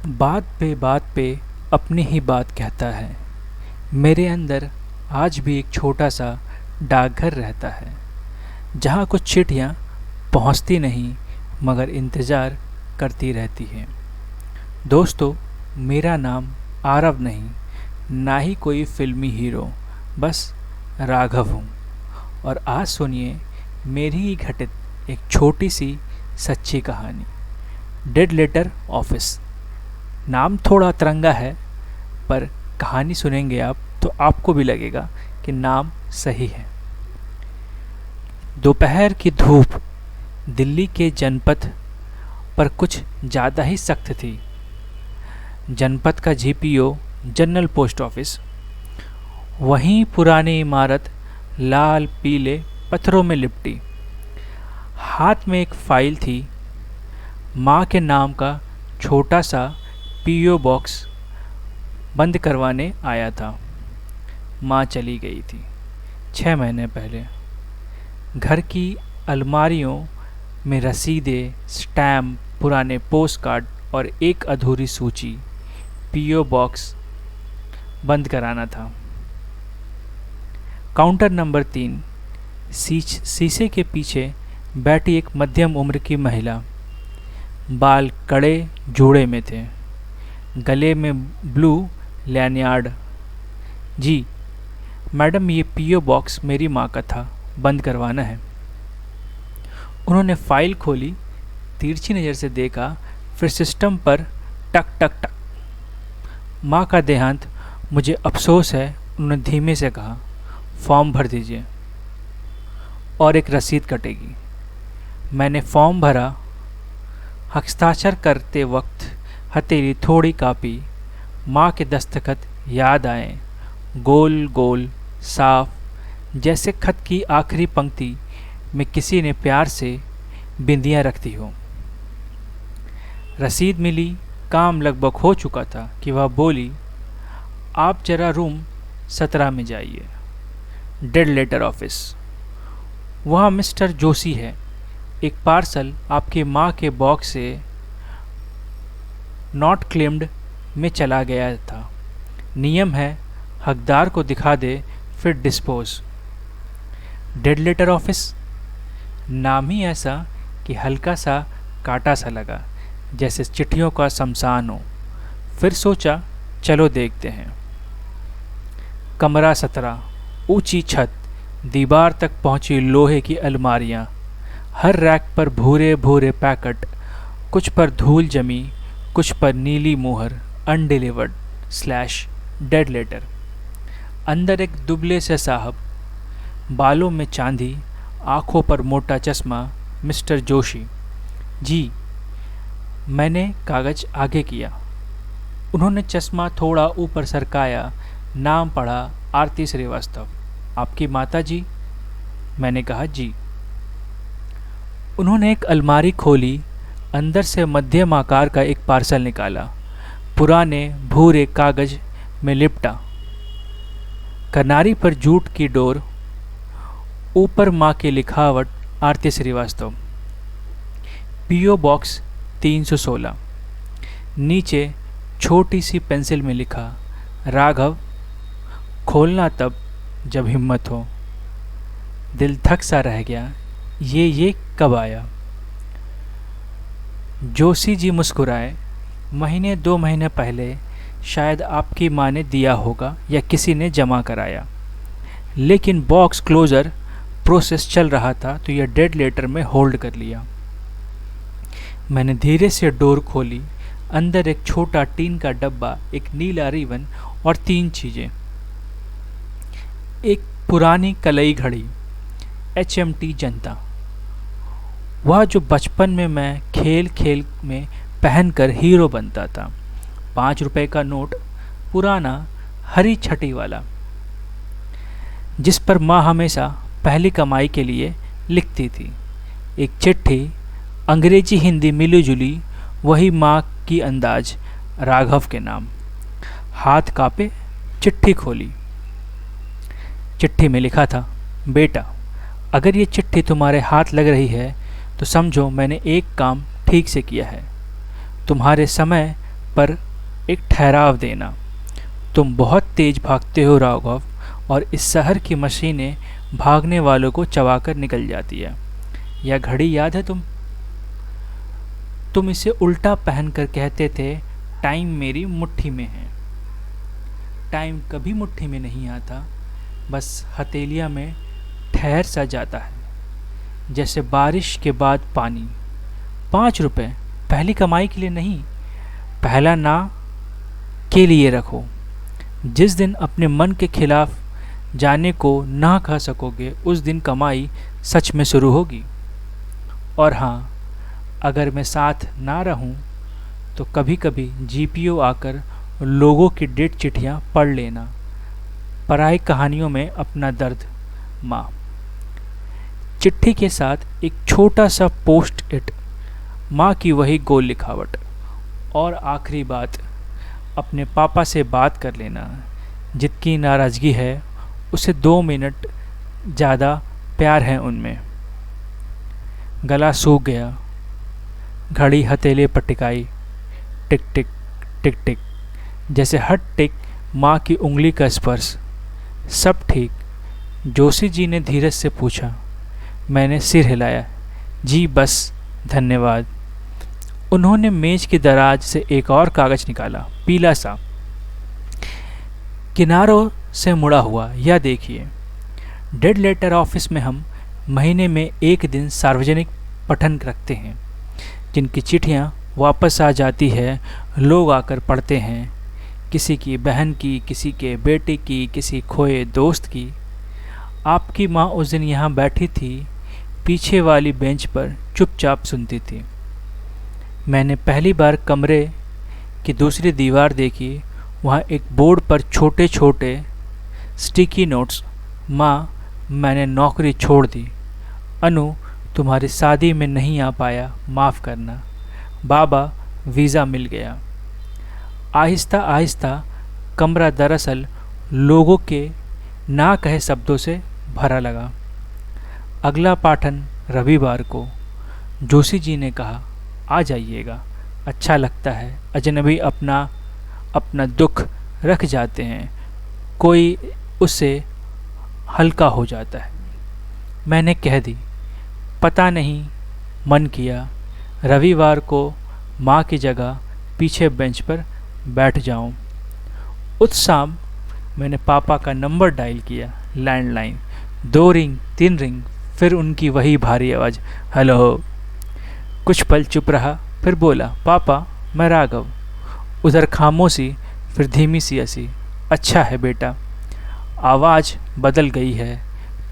बात पे अपनी ही बात कहता है। मेरे अंदर आज भी एक छोटा सा डाकघर रहता है, जहाँ कुछ चिट्ठियाँ पहुँचती नहीं मगर इंतज़ार करती रहती हैं। दोस्तों, मेरा नाम आरव नहीं, ना ही कोई फिल्मी हीरो, बस राघव हूँ। और आज सुनिए मेरी ही घटित एक छोटी सी सच्ची कहानी, डेड लेटर ऑफिस। नाम थोड़ा तिरंगा है, पर कहानी सुनेंगे आप तो आपको भी लगेगा कि नाम सही है। दोपहर की धूप दिल्ली के जनपथ पर कुछ ज़्यादा ही सख्त थी। जनपथ का जीपीओ जनरल पोस्ट ऑफिस, वहीं पुरानी इमारत लाल पीले पत्थरों में लिपटी। हाथ में एक फाइल थी। माँ के नाम का छोटा सा पीओ बॉक्स बंद करवाने आया था। माँ चली गई थी 6 महीने पहले। घर की अलमारियों में रसीदें, स्टैम्प, पुराने पोस्ट कार्ड और एक अधूरी सूची। पीओ बॉक्स बंद कराना था। काउंटर नंबर 3, शीशे के पीछे बैठी एक मध्यम उम्र की महिला। बाल कड़े जोड़े में थे, गले में ब्लू लैनियार्ड। जी मैडम, ये पीओ बॉक्स मेरी माँ का था, बंद करवाना है। उन्होंने फाइल खोली, तिरछी नज़र से देखा, फिर सिस्टम पर टक टक टक। माँ का देहांत, मुझे अफसोस है, उन्होंने धीमे से कहा। फॉर्म भर दीजिए और एक रसीद कटेगी। मैंने फॉर्म भरा। हस्ताक्षर करते वक्त हथेली थोड़ी काँपी। माँ के दस्तखत याद आए, गोल गोल, साफ, जैसे खत की आखिरी पंक्ति में किसी ने प्यार से बिंदियाँ रखती हो। रसीद मिली। काम लगभग हो चुका था कि वह बोली, आप जरा रूम 17 में जाइए, डेड लेटर ऑफिस। वहाँ मिस्टर जोशी है। एक पार्सल आपकी माँ के बॉक्स से नॉट क्लेम्ड में चला गया था। नियम है, हकदार को दिखा दे फिर डिस्पोज। डेड लेटर ऑफिस, नाम ही ऐसा कि हल्का सा काटा सा लगा, जैसे चिट्ठियों का शमशान हो। फिर सोचा, चलो देखते हैं। कमरा 17, ऊंची छत, दीवार तक पहुंची लोहे की अलमारियां, हर रैक पर भूरे भूरे पैकेट, कुछ पर धूल जमी, कुछ पर नीली मुहर, अनडिलीवर्ड / डेड लेटर। अंदर एक दुबले से साहब, बालों में चांदी, आँखों पर मोटा चश्मा। मिस्टर जोशी। जी। मैंने कागज आगे किया। उन्होंने चश्मा थोड़ा ऊपर सरकाया। नाम पढ़ा, आरती श्रीवास्तव। आपकी माता जी? मैंने कहा जी। उन्होंने एक अलमारी खोली, अंदर से मध्यम आकार का एक पार्सल निकाला, पुराने भूरे कागज में लिपटा। कनारी पर जूट की डोर, ऊपर माँ की लिखावट, आरती श्रीवास्तव। PO box 316। नीचे छोटी सी पेंसिल में लिखा, राघव, खोलना तब जब हिम्मत हो। दिल धक सा रह गया। ये कब आया? जोशी जी मुस्कुराए। 1-2 महीने पहले शायद आपकी माँ ने दिया होगा या किसी ने जमा कराया, लेकिन बॉक्स क्लोजर प्रोसेस चल रहा था तो यह डेड लेटर में होल्ड कर लिया। मैंने धीरे से डोर खोली। अंदर एक छोटा टीन का डब्बा, एक नीला रिबन और 3 चीज़ें। एक पुरानी कलई घड़ी, HMT जनता, वह जो बचपन में मैं खेल खेल में पहनकर हीरो बनता था। 5 रुपए का नोट, पुराना, हरी छठी वाला, जिस पर माँ हमेशा पहली कमाई के लिए लिखती थी। एक चिट्ठी, अंग्रेजी हिंदी मिली जुली, वही माँ की अंदाज, राघव के नाम। हाथ कांपे, चिट्ठी खोली। चिट्ठी में लिखा था, बेटा, अगर ये चिट्ठी तुम्हारे हाथ लग रही है तो समझो मैंने एक काम ठीक से किया है। तुम्हारे समय पर एक ठहराव देना। तुम बहुत तेज भागते हो राघव, और इस शहर की मशीनें भागने वालों को चबाकर निकल जाती है। यह घड़ी याद है तुम इसे उल्टा पहनकर कहते थे, टाइम मेरी मुट्ठी में है। टाइम कभी मुट्ठी में नहीं आता, बस हथेलिया में ठहर सा जाता है, जैसे बारिश के बाद पानी। 5 रुपए पहली कमाई के लिए नहीं, पहला ना के लिए रखो। जिस दिन अपने मन के खिलाफ जाने को ना कह सकोगे, उस दिन कमाई सच में शुरू होगी। और हाँ, अगर मैं साथ ना रहूं तो कभी कभी जीपीओ आकर लोगों की डेट चिट्ठियां पढ़ लेना। पराई कहानियों में अपना दर्द, माँ। चिट्ठी के साथ एक छोटा सा पोस्ट इट, माँ की वही गोल लिखावट। और आखिरी बात, अपने पापा से बात कर लेना। जितनी नाराज़गी है उसे 2 मिनट ज़्यादा प्यार है उनमें। गला सूख गया, घड़ी हथेले पर टिकाई, टिक टिक टिक टिक, जैसे हर टिक माँ की उंगली का स्पर्श। सब ठीक? जोशी जी ने धीरज से पूछा। मैंने सिर हिलाया। जी बस, धन्यवाद। उन्होंने मेज की दराज से एक और कागज़ निकाला, पीला सा, किनारों से मुड़ा हुआ। यह देखिए, डेड लेटर ऑफिस में हम महीने में एक दिन सार्वजनिक पठन रखते हैं, जिनकी चिट्ठियाँ वापस आ जाती है। लोग आकर पढ़ते हैं, किसी की बहन की, किसी के बेटे की, किसी खोए दोस्त की। आपकी माँ उस दिन यहाँ बैठी थी, पीछे वाली बेंच पर चुपचाप सुनती थी। मैंने पहली बार कमरे की दूसरी दीवार देखी। वहाँ एक बोर्ड पर छोटे छोटे स्टिकी नोट्स, माँ मैंने नौकरी छोड़ दी, अनु तुम्हारी शादी में नहीं आ पाया, माफ़ करना, बाबा वीज़ा मिल गया। आहिस्ता आहिस्ता कमरा दरअसल लोगों के ना कहे शब्दों से भरा लगा। अगला पाठन रविवार को। जोशी जी ने कहा, आ जाइएगा, अच्छा लगता है। अजनबी अपना अपना दुख रख जाते हैं, कोई उससे हल्का हो जाता है। मैंने कह दी, पता नहीं मन किया रविवार को माँ की जगह पीछे बेंच पर बैठ जाऊं। उस शाम मैंने पापा का नंबर डायल किया, लैंडलाइन। 2 रिंग, 3 रिंग, फिर उनकी वही भारी आवाज़, हेलो। कुछ पल चुप रहा, फिर बोला, पापा मैं राघव। उधर खामोशी, फिर धीमी सी हंसी। अच्छा है बेटा। आवाज़ बदल गई है,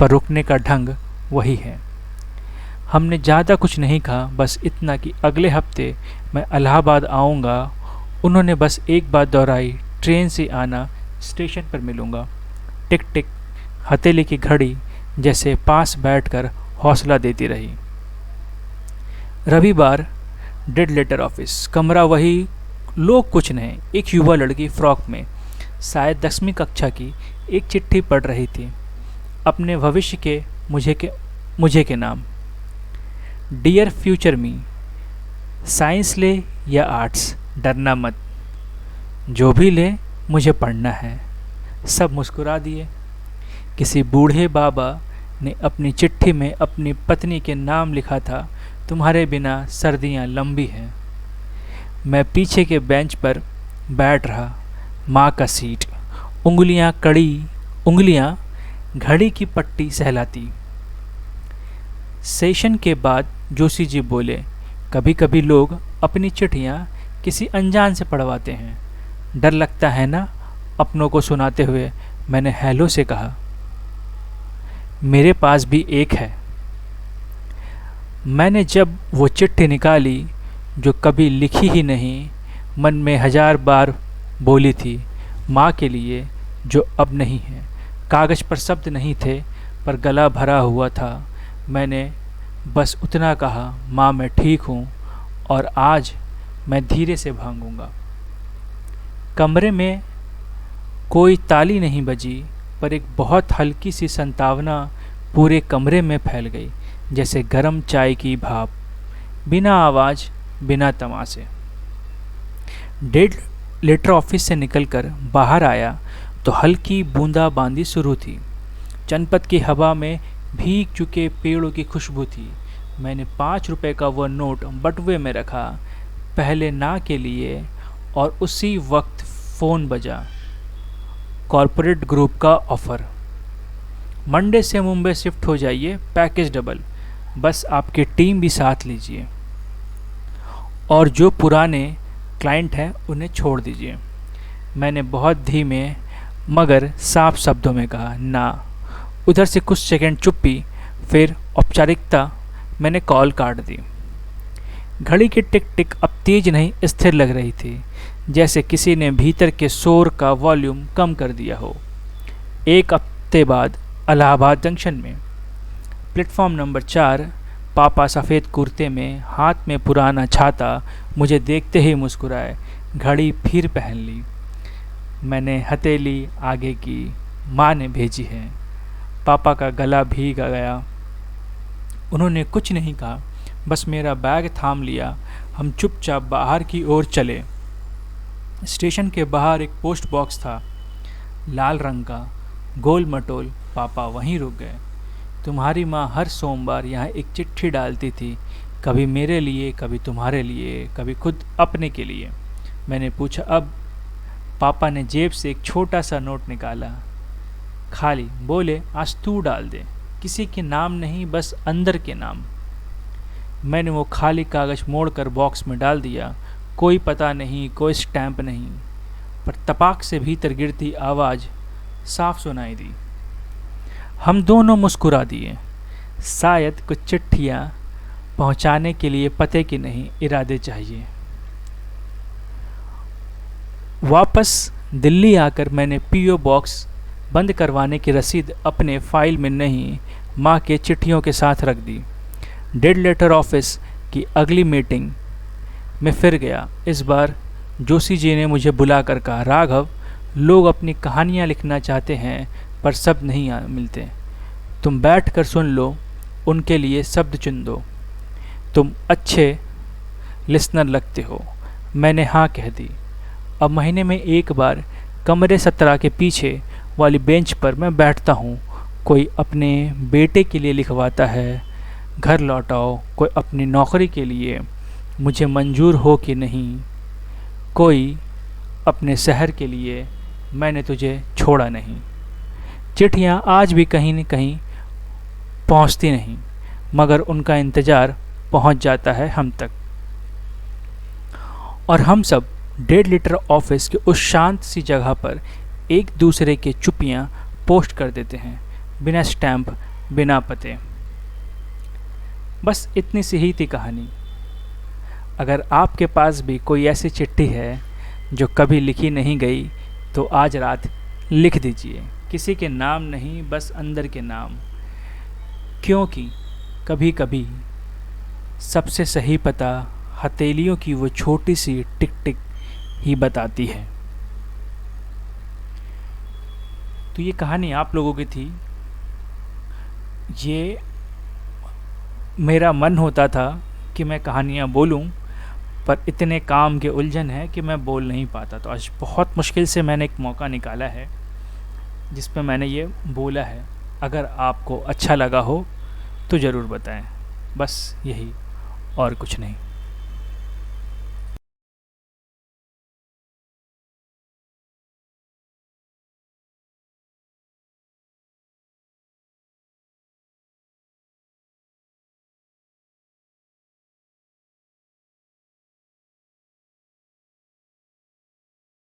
पर रुकने का ढंग वही है। हमने ज़्यादा कुछ नहीं कहा, बस इतना कि अगले हफ्ते मैं इलाहाबाद आऊँगा। उन्होंने बस एक बात दोहराई, ट्रेन से आना, स्टेशन पर मिलूँगा। टिक टिक, हथेली की घड़ी जैसे पास बैठकर हौसला देती रही। रविवार, डेड लेटर ऑफिस, कमरा वही, लोग कुछ नहीं। एक युवा लड़की फ्रॉक में, शायद 10वीं कक्षा की, एक चिट्ठी पढ़ रही थी, अपने भविष्य के मुझे के नाम। डियर फ्यूचर मी, साइंस ले या आर्ट्स, डरना मत, जो भी ले मुझे पढ़ना है। सब मुस्कुरा दिए। किसी बूढ़े बाबा ने अपनी चिट्ठी में अपनी पत्नी के नाम लिखा था, तुम्हारे बिना सर्दियाँ लंबी हैं। मैं पीछे के बेंच पर बैठ रहा, माँ का सीट, उंगलियाँ घड़ी की पट्टी सहलाती। सेशन के बाद जोशी जी बोले, कभी कभी लोग अपनी चिट्ठियाँ किसी अनजान से पढ़वाते हैं, डर लगता है ना अपनों को सुनाते हुए। मैंने हेलो से कहा, मेरे पास भी एक है। मैंने जब वो चिट्ठी निकाली जो कभी लिखी ही नहीं, मन में 1000 बार बोली थी, माँ के लिए जो अब नहीं है। कागज़ पर शब्द नहीं थे, पर गला भरा हुआ था। मैंने बस उतना कहा, माँ मैं ठीक हूँ और आज मैं धीरे से भागूंगा। कमरे में कोई ताली नहीं बजी, पर एक बहुत हल्की सी संतावना पूरे कमरे में फैल गई, जैसे गरम चाय की भाप, बिना आवाज़, बिना तमाशे। डेढ़ लीटर ऑफिस से निकलकर बाहर आया तो हल्की बूंदाबांदी शुरू थी। जनपद की हवा में भीग चुके पेड़ों की खुशबू थी। मैंने 5 रुपए का वह नोट बटुए में रखा, पहले ना के लिए, और उसी वक्त फ़ोन बजा। कॉरपोरेट ग्रुप का ऑफ़र, मंडे से मुंबई शिफ्ट हो जाइए, पैकेज डबल, बस आपकी टीम भी साथ लीजिए, और जो पुराने क्लाइंट हैं उन्हें छोड़ दीजिए। मैंने बहुत धीमे मगर साफ शब्दों में कहा, ना। उधर से कुछ सेकंड चुप्पी, फिर औपचारिकता। मैंने कॉल काट दी। घड़ी की टिक टिक अब तेज नहीं, स्थिर लग रही थी, जैसे किसी ने भीतर के शोर का वॉल्यूम कम कर दिया हो। 1 हफ्ते बाद इलाहाबाद जंक्शन में, प्लेटफॉर्म नंबर 4। पापा सफ़ेद कुर्ते में, हाथ में पुराना छाता, मुझे देखते ही मुस्कुराए। घड़ी फिर पहन ली। मैंने हथेली आगे की। माँ ने भेजी है। पापा का गला भीग गया। उन्होंने कुछ नहीं कहा, बस मेरा बैग थाम लिया। हम चुपचाप बाहर की ओर चले। स्टेशन के बाहर एक पोस्ट बॉक्स था, लाल रंग का, गोल मटोल। पापा वहीं रुक गए। तुम्हारी माँ हर सोमवार यहाँ एक चिट्ठी डालती थी, कभी मेरे लिए, कभी तुम्हारे लिए, कभी खुद अपने के लिए। मैंने पूछा, अब? पापा ने जेब से एक छोटा सा नोट निकाला, खाली। बोले, आज तू डाल दे, किसी के नाम नहीं, बस अंदर के नाम। मैंने वो खाली कागज़ मोड़कर बॉक्स में डाल दिया। कोई पता नहीं, कोई स्टैंप नहीं, पर तपाक से भीतर गिरती आवाज़ साफ सुनाई दी। हम दोनों मुस्कुरा दिए। शायद कुछ चिट्ठियाँ पहुँचाने के लिए पते की नहीं, इरादे चाहिए। वापस दिल्ली आकर मैंने पीओ बॉक्स बंद करवाने की रसीद अपने फाइल में नहीं, माँ के चिट्ठियों के साथ रख दी। डेढ़ लीटर ऑफिस की अगली मीटिंग में फिर गया। इस बार जोशी जी ने मुझे बुलाकर कहा, राघव, लोग अपनी कहानियाँ लिखना चाहते हैं पर शब्द नहीं मिलते। तुम बैठ कर सुन लो, उनके लिए शब्द चुन दो। तुम अच्छे लिसनर लगते हो। मैंने हाँ कह दी। अब महीने में एक बार कमरे 17 के पीछे वाली बेंच पर मैं बैठता हूँ। कोई अपने बेटे के लिए लिखवाता है, घर लौटाओ, कोई अपनी नौकरी के लिए, मुझे मंजूर हो कि नहीं, कोई अपने शहर के लिए, मैंने तुझे छोड़ा नहीं। चिट्ठियाँ आज भी कहीं न कहीं पहुँचती नहीं, मगर उनका इंतज़ार पहुँच जाता है हम तक। और हम सब डेढ़ लीटर ऑफिस के उस शांत सी जगह पर एक दूसरे के चुप्पियाँ पोस्ट कर देते हैं, बिना स्टैम्प, बिना पते। बस इतनी सी ही थी कहानी। अगर आपके पास भी कोई ऐसी चिट्ठी है जो कभी लिखी नहीं गई, तो आज रात लिख दीजिए। किसी के नाम नहीं, बस अंदर के नाम, क्योंकि कभी कभी सबसे सही पता हथेलियों की वो छोटी सी टिक टिक ही बताती है। तो ये कहानी आप लोगों की थी। ये मेरा मन होता था कि मैं कहानियाँ बोलूं, पर इतने काम के उलझन है कि मैं बोल नहीं पाता। तो आज बहुत मुश्किल से मैंने एक मौका निकाला है जिस पे मैंने ये बोला है। अगर आपको अच्छा लगा हो तो ज़रूर बताएं। बस यही, और कुछ नहीं।